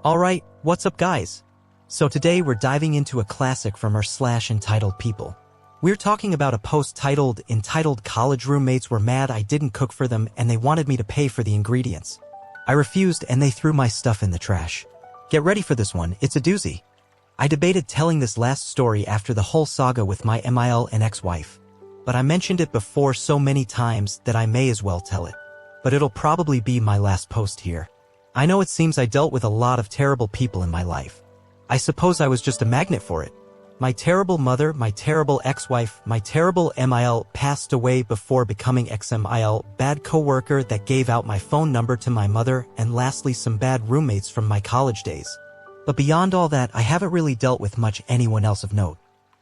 Alright, what's up guys? So today we're diving into a classic from our /Entitled People. We're talking about a post titled "Entitled College Roommates Were Mad I Didn't Cook for Them and They Wanted Me to Pay for the Ingredients. I refused and they threw my stuff in the trash." Get ready for this one, it's a doozy. I debated telling this last story after the whole saga with my MIL and ex-wife. But I mentioned it before so many times that I may as well tell it. But it'll probably be my last post here. I know it seems I dealt with a lot of terrible people in my life. I suppose I was just a magnet for it. My terrible mother, my terrible ex-wife, my terrible MIL passed away before becoming ex-MIL, bad coworker that gave out my phone number to my mother, and lastly some bad roommates from my college days. But beyond all that, I haven't really dealt with much anyone else of note.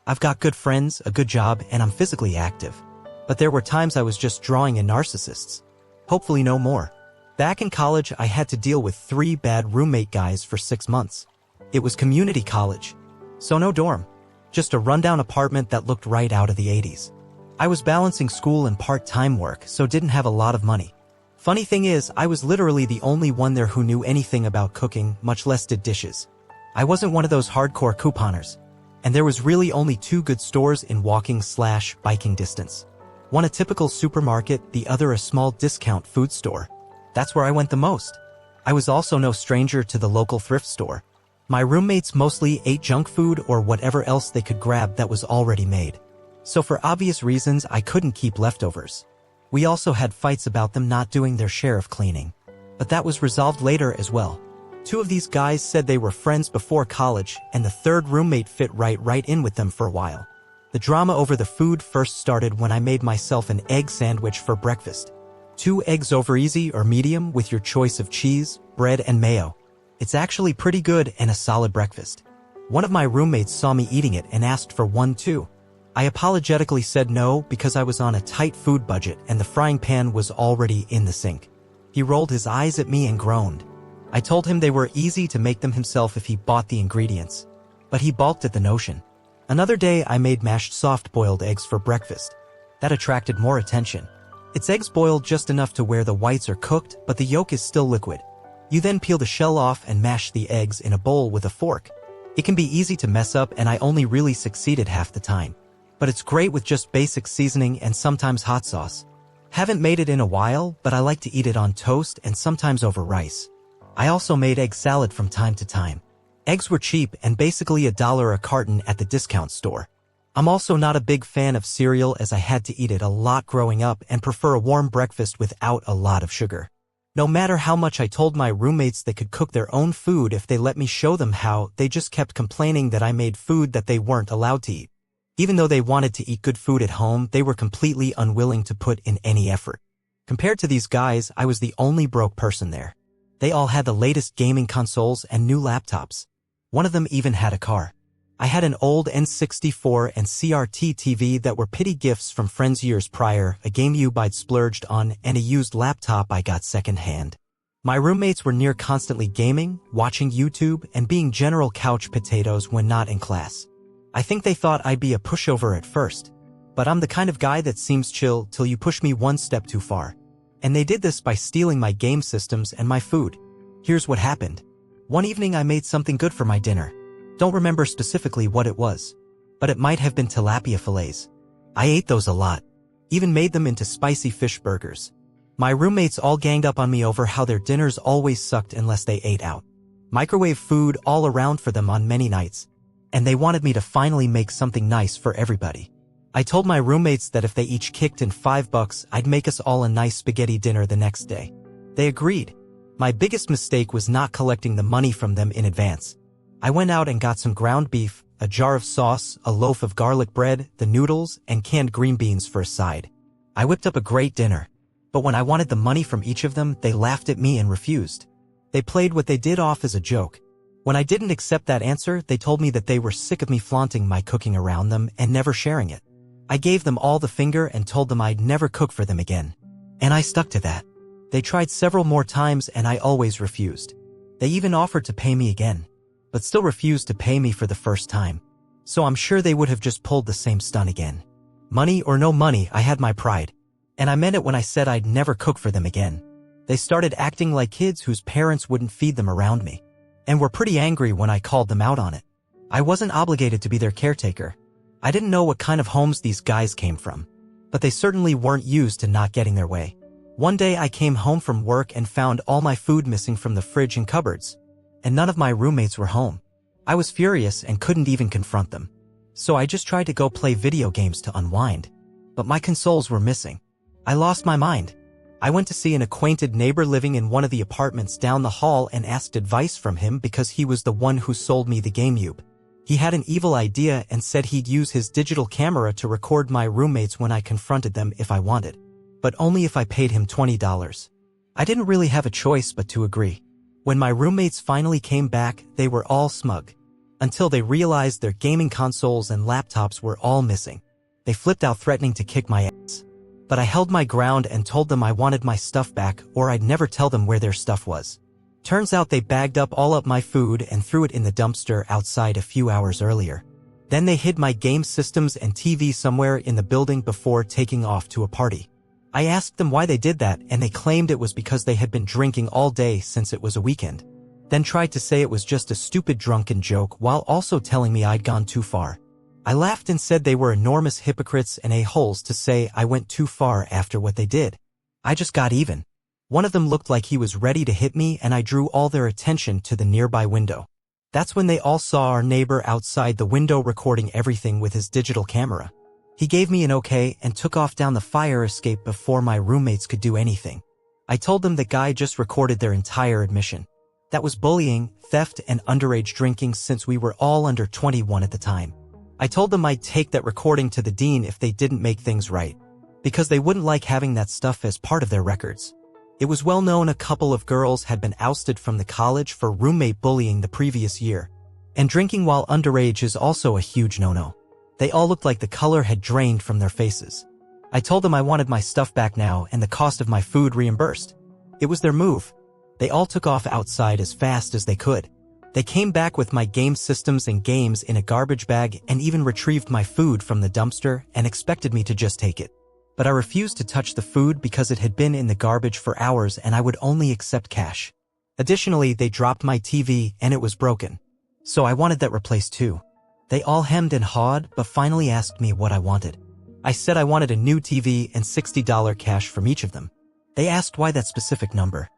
I've got good friends, a good job, and I'm physically active. But there were times I was just drawing in narcissists. Hopefully no more. Back in college, I had to deal with 3 bad roommate guys for 6 months. It was community college. So no dorm. Just a rundown apartment that looked right out of the 80s. I was balancing school and part-time work, so didn't have a lot of money. Funny thing is, I was literally the only one there who knew anything about cooking, much less did dishes. I wasn't one of those hardcore couponers. And there was really only 2 good stores in walking/biking distance. One a typical supermarket, the other a small discount food store. That's where I went the most. I was also no stranger to the local thrift store. My roommates mostly ate junk food or whatever else they could grab that was already made. So for obvious reasons, I couldn't keep leftovers. We also had fights about them not doing their share of cleaning. But that was resolved later as well. 2 of these guys said they were friends before college, and the 3rd roommate fit right in with them for a while. The drama over the food first started when I made myself an egg sandwich for breakfast. 2 eggs over easy or medium with your choice of cheese, bread, and mayo. It's actually pretty good and a solid breakfast. One of my roommates saw me eating it and asked for one too. I apologetically said no because I was on a tight food budget and the frying pan was already in the sink. He rolled his eyes at me and groaned. I told him they were easy to make them himself if he bought the ingredients. But he balked at the notion. Another day I made mashed soft-boiled eggs for breakfast. That attracted more attention. It's eggs boiled just enough to where the whites are cooked, but the yolk is still liquid. You then peel the shell off and mash the eggs in a bowl with a fork. It can be easy to mess up and I only really succeeded half the time. But it's great with just basic seasoning and sometimes hot sauce. Haven't made it in a while, but I like to eat it on toast and sometimes over rice. I also made egg salad from time to time. Eggs were cheap and basically $1 a carton at the discount store. I'm also not a big fan of cereal as I had to eat it a lot growing up and prefer a warm breakfast without a lot of sugar. No matter how much I told my roommates they could cook their own food if they let me show them how, they just kept complaining that I made food that they weren't allowed to eat. Even though they wanted to eat good food at home, they were completely unwilling to put in any effort. Compared to these guys, I was the only broke person there. They all had the latest gaming consoles and new laptops. One of them even had a car. I had an old N64 and CRT TV that were pity gifts from friends years prior, a GameCube I'd splurged on, and a used laptop I got secondhand. My roommates were near constantly gaming, watching YouTube, and being general couch potatoes when not in class. I think they thought I'd be a pushover at first, but I'm the kind of guy that seems chill till you push me one step too far. And they did this by stealing my game systems and my food. Here's what happened. One evening I made something good for my dinner. Don't remember specifically what it was, but it might have been tilapia fillets. I ate those a lot, even made them into spicy fish burgers. My roommates all ganged up on me over how their dinners always sucked unless they ate out. Microwave food all around for them on many nights, and they wanted me to finally make something nice for everybody. I told my roommates that if they each kicked in $5, I'd make us all a nice spaghetti dinner the next day. They agreed. My biggest mistake was not collecting the money from them in advance. I went out and got some ground beef, a jar of sauce, a loaf of garlic bread, the noodles, and canned green beans for a side. I whipped up a great dinner. But when I wanted the money from each of them, they laughed at me and refused. They played what they did off as a joke. When I didn't accept that answer, they told me that they were sick of me flaunting my cooking around them and never sharing it. I gave them all the finger and told them I'd never cook for them again. And I stuck to that. They tried several more times and I always refused. They even offered to pay me again, but still refused to pay me for the first time. So I'm sure they would have just pulled the same stunt again. Money or no money, I had my pride. And I meant it when I said I'd never cook for them again. They started acting like kids whose parents wouldn't feed them around me. and were pretty angry when I called them out on it. I wasn't obligated to be their caretaker. I didn't know what kind of homes these guys came from, but they certainly weren't used to not getting their way. One day I came home from work and found all my food missing from the fridge and cupboards, and none of my roommates were home. I was furious and couldn't even confront them. So I just tried to go play video games to unwind, but my consoles were missing. I lost my mind. I went to see an acquainted neighbor living in one of the apartments down the hall and asked advice from him because he was the one who sold me the GameCube. He had an evil idea and said he'd use his digital camera to record my roommates when I confronted them if I wanted, but only if I paid him $20. I didn't really have a choice but to agree. When my roommates finally came back, they were all smug, until they realized their gaming consoles and laptops were all missing. They flipped out threatening to kick my ass. But I held my ground and told them I wanted my stuff back or I'd never tell them where their stuff was. Turns out they bagged up all of my food and threw it in the dumpster outside a few hours earlier. Then they hid my game systems and TV somewhere in the building before taking off to a party. I asked them why they did that and they claimed it was because they had been drinking all day since it was a weekend. Then tried to say it was just a stupid drunken joke while also telling me I'd gone too far. I laughed and said they were enormous hypocrites and a-holes to say I went too far after what they did. I just got even. One of them looked like he was ready to hit me and I drew all their attention to the nearby window. That's when they all saw our neighbor outside the window recording everything with his digital camera. He gave me an okay and took off down the fire escape before my roommates could do anything. I told them the guy just recorded their entire admission. That was bullying, theft, and underage drinking since we were all under 21 at the time. I told them I'd take that recording to the dean if they didn't make things right, because they wouldn't like having that stuff as part of their records. It was well known a couple of girls had been ousted from the college for roommate bullying the previous year, and drinking while underage is also a huge no-no. They all looked like the color had drained from their faces. I told them I wanted my stuff back now and the cost of my food reimbursed. It was their move. They all took off outside as fast as they could. They came back with my game systems and games in a garbage bag and even retrieved my food from the dumpster and expected me to just take it. But I refused to touch the food because it had been in the garbage for hours and I would only accept cash. Additionally, they dropped my TV and it was broken. So I wanted that replaced too. They all hemmed and hawed, but finally asked me what I wanted. I said I wanted a new TV and $60 cash from each of them. They asked why that specific number.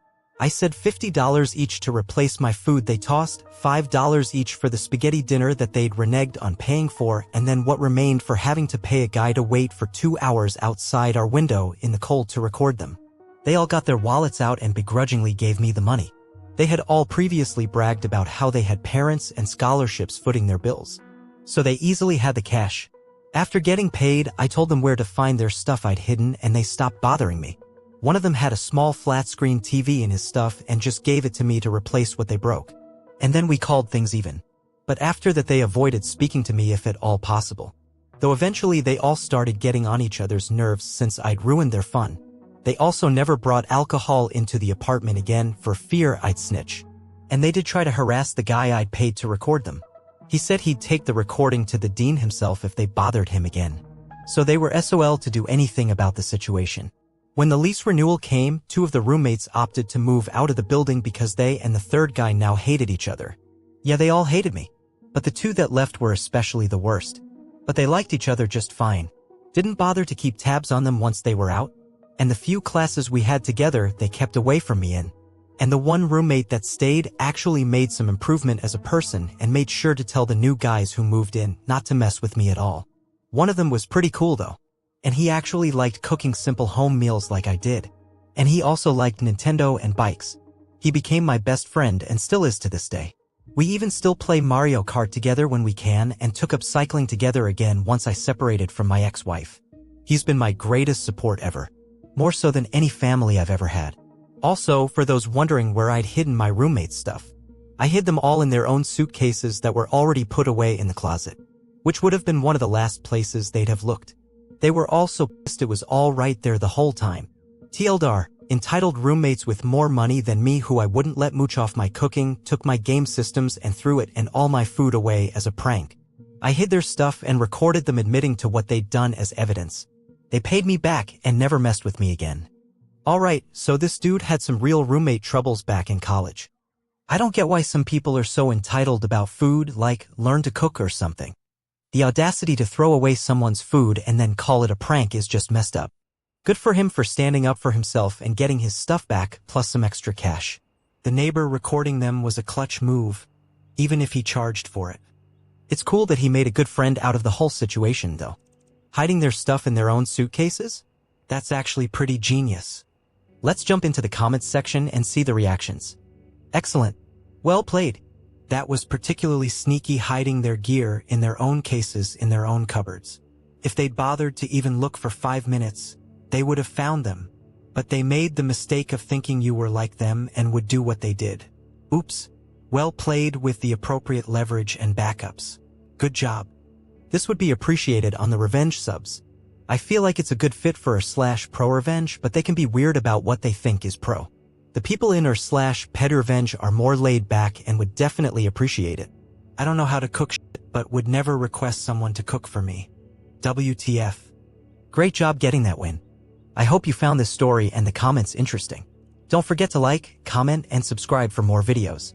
I said $50 each to replace my food they tossed, $5 each for the spaghetti dinner that they'd reneged on paying for, and then what remained for having to pay a guy to wait for 2 hours outside our window in the cold to record them. They all got their wallets out and begrudgingly gave me the money. They had all previously bragged about how they had parents and scholarships footing their bills, so they easily had the cash. After getting paid, I told them where to find their stuff I'd hidden and they stopped bothering me. One of them had a small flat-screen TV in his stuff and just gave it to me to replace what they broke. And then we called things even. But after that they avoided speaking to me if at all possible. Though eventually they all started getting on each other's nerves since I'd ruined their fun. They also never brought alcohol into the apartment again for fear I'd snitch. And they did try to harass the guy I'd paid to record them. He said he'd take the recording to the dean himself if they bothered him again. So they were SOL to do anything about the situation. When the lease renewal came, 2 of the roommates opted to move out of the building because they and the third guy now hated each other. Yeah, they all hated me. But the 2 that left were especially the worst. But they liked each other just fine. Didn't bother to keep tabs on them once they were out. And the few classes we had together, they kept away from me in. And the one roommate that stayed actually made some improvement as a person and made sure to tell the new guys who moved in not to mess with me at all. One of them was pretty cool though. And he actually liked cooking simple home meals like I did. And he also liked Nintendo and bikes. He became my best friend and still is to this day. We even still play Mario Kart together when we can and took up cycling together again once I separated from my ex-wife. He's been my greatest support ever. More so than any family I've ever had. Also, for those wondering where I'd hidden my roommate's stuff, I hid them all in their own suitcases that were already put away in the closet, which would have been one of the last places they'd have looked. They were all so pissed it was all right there the whole time. TLDR, entitled roommates with more money than me who I wouldn't let mooch off my cooking, took my game systems and threw it and all my food away as a prank. I hid their stuff and recorded them admitting to what they'd done as evidence. They paid me back and never messed with me again. Alright, so this dude had some real roommate troubles back in college. I don't get why some people are so entitled about food, like learn to cook or something. The audacity to throw away someone's food and then call it a prank is just messed up. Good for him for standing up for himself and getting his stuff back, plus some extra cash. The neighbor recording them was a clutch move, even if he charged for it. It's cool that he made a good friend out of the whole situation, though. Hiding their stuff in their own suitcases? That's actually pretty genius. Let's jump into the comments section and see the reactions. Excellent. Well played. That was particularly sneaky, hiding their gear in their own cases in their own cupboards. If they'd bothered to even look for 5 minutes, they would have found them. But they made the mistake of thinking you were like them and would do what they did. Oops. Well played with the appropriate leverage and backups. Good job. This would be appreciated on the revenge subs. I feel like it's a good fit for /pro revenge, but they can be weird about what they think is pro. The people in /pet revenge are more laid back and would definitely appreciate it. I don't know how to cook shit, but would never request someone to cook for me. WTF. Great job getting that win. I hope you found this story and the comments interesting. Don't forget to like, comment, and subscribe for more videos.